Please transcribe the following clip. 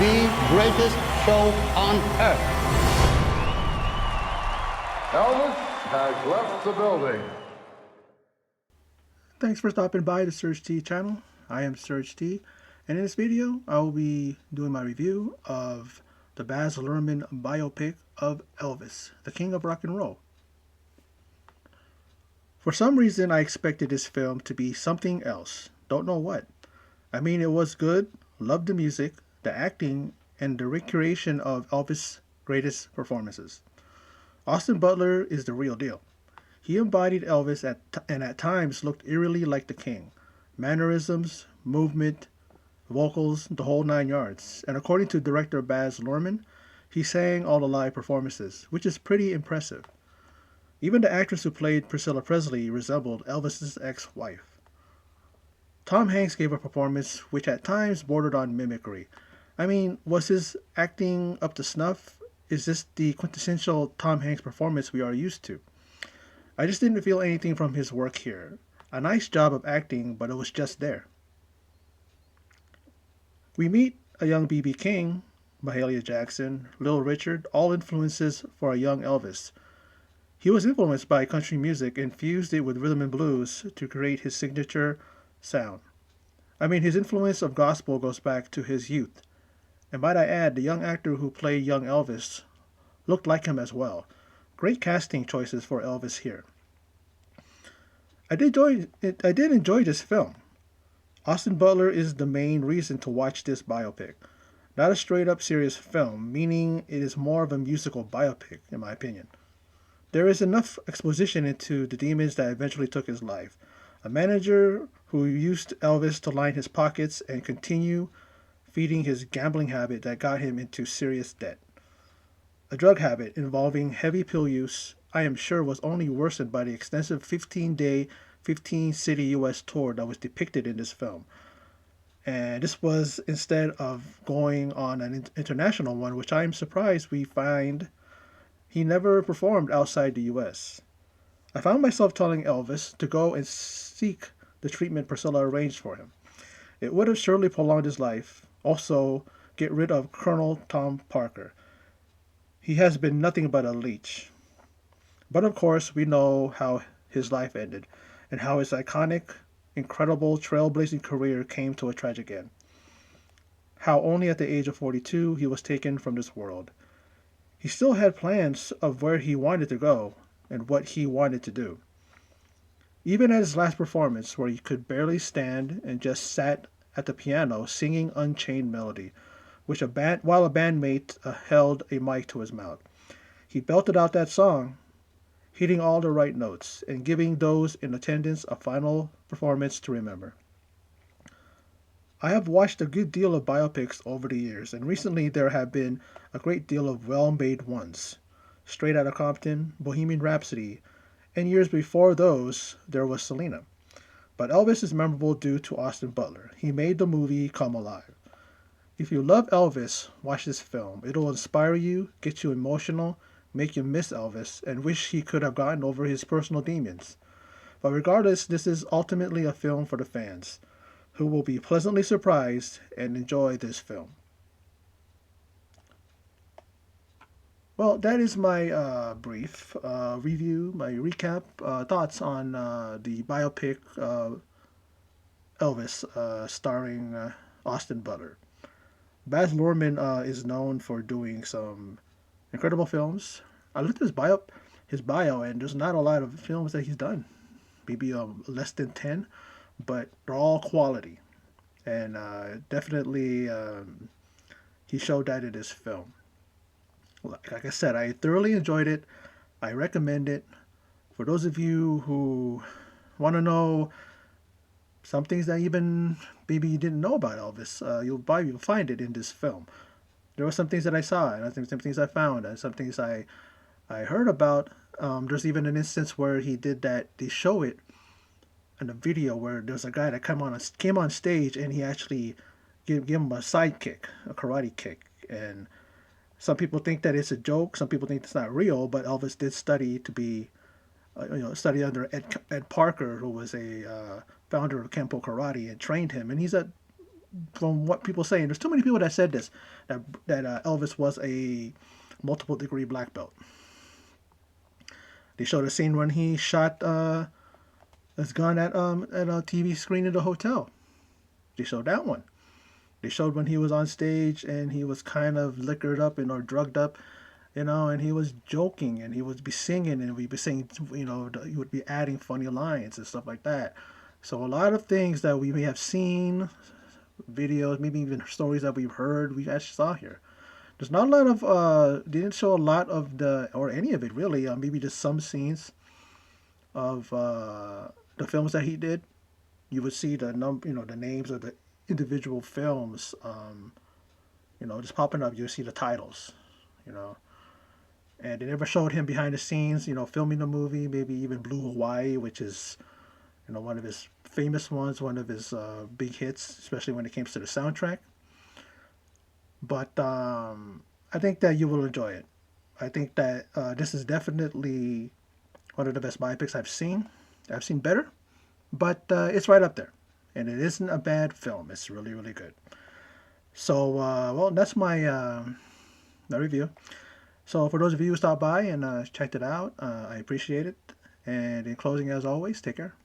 the greatest show on earth. Elvis has left the building. Thanks for stopping by the Serge T channel. I am Serge T, and in this video, I will be doing my review of the Baz Luhrmann biopic of Elvis, the King of Rock and Roll. For some reason, I expected this film to be something else. Don't know what. I mean, it was good, loved the music, the acting, and the recreation of Elvis' greatest performances. Austin Butler is the real deal. He embodied Elvis and at times looked eerily like the king. Mannerisms, movement, vocals, the whole nine yards. And according to director Baz Luhrmann, he sang all the live performances, which is pretty impressive. Even the actress who played Priscilla Presley resembled Elvis's ex-wife. Tom Hanks gave a performance which at times bordered on mimicry. I mean, was his acting up to snuff? Is this the quintessential Tom Hanks performance we are used to? I just didn't feel anything from his work here. A nice job of acting, but it was just there. We meet a young B.B. King, Mahalia Jackson, Little Richard, all influences for a young Elvis. He was influenced by country music and fused it with rhythm and blues to create his signature sound. I mean, his influence of gospel goes back to his youth. And might I add, the young actor who played young Elvis looked like him as well. Great casting choices for Elvis here. I did enjoy this film. Austin Butler is the main reason to watch this biopic. Not a straight up serious film, meaning it is more of a musical biopic, in my opinion. There is enough exposition into the demons that eventually took his life. A manager who used Elvis to line his pockets and continue feeding his gambling habit that got him into serious debt. A drug habit involving heavy pill use, I am sure, was only worsened by the extensive 15-day, 15-city U.S. tour that was depicted in this film. And this was instead of going on an international one, which I am surprised we find he never performed outside the U.S. I found myself telling Elvis to go and seek the treatment Priscilla arranged for him. It would have surely prolonged his life. Also, get rid of Colonel Tom Parker. He has been nothing but a leech. But of course, we know how his life ended and how his iconic, incredible, trailblazing career came to a tragic end. How only at the age of 42 he was taken from this world. He still had plans of where he wanted to go and what he wanted to do. Even at his last performance, where he could barely stand and just sat at the piano singing Unchained Melody, while a bandmate held a mic to his mouth. He belted out that song, hitting all the right notes and giving those in attendance a final performance to remember. I have watched a good deal of biopics over the years, and recently there have been a great deal of well-made ones. Straight Outta Compton, Bohemian Rhapsody, and years before those, there was Selena. But Elvis is memorable due to Austin Butler. He made the movie come alive. If you love Elvis, watch this film. It'll inspire you, get you emotional, make you miss Elvis, and wish he could have gotten over his personal demons. But regardless, this is ultimately a film for the fans, who will be pleasantly surprised and enjoy this film. Well, that is my brief review, my recap, thoughts on the biopic Elvis, starring Austin Butler. Baz Luhrmann is known for doing some incredible films. I looked at his bio, and there's not a lot of films that he's done. Maybe less than 10, but they're all quality. And definitely he showed that in this film. Like I said, I thoroughly enjoyed it. I recommend it. For those of you who want to know some things that even maybe you didn't know about Elvis, you'll find it in this film. There were some things that I saw, and I think some things I found, and some things I heard about. There's even an instance where he did that. They show it in a video where there's a guy that came on stage, and he actually give him a sidekick, a karate kick. And some people think that it's a joke. Some people think it's not real. But Elvis did study to be, study under Ed Parker, who was a founder of Kempo Karate, and trained him. And he's a from what people say, and there's too many people that said this, that Elvis was a multiple degree black belt. They showed a scene when he shot his gun at a TV screen in the hotel. They showed that one. They showed when he was on stage and he was kind of liquored up and or drugged up, and he was joking and he would be singing and we'd be saying, he would be adding funny lines and stuff like that. So a lot of things that we may have seen, videos, maybe even stories that we've heard, we actually saw here. There's not a lot of, they didn't show a lot of or any of it really, maybe just some scenes of the films that he did. You would see the names of the individual films, just popping up. You see the titles, you know. And they never showed him behind the scenes, filming the movie, maybe even Blue Hawaii, which is, one of his famous ones, one of his big hits, especially when it comes to the soundtrack. But I think that you will enjoy it. I think that this is definitely one of the best biopics I've seen. I've seen better, but it's right up there. And it isn't a bad film. It's really, really good. So, well, that's my review. So for those of you who stopped by and checked it out, I appreciate it. And in closing, as always, take care.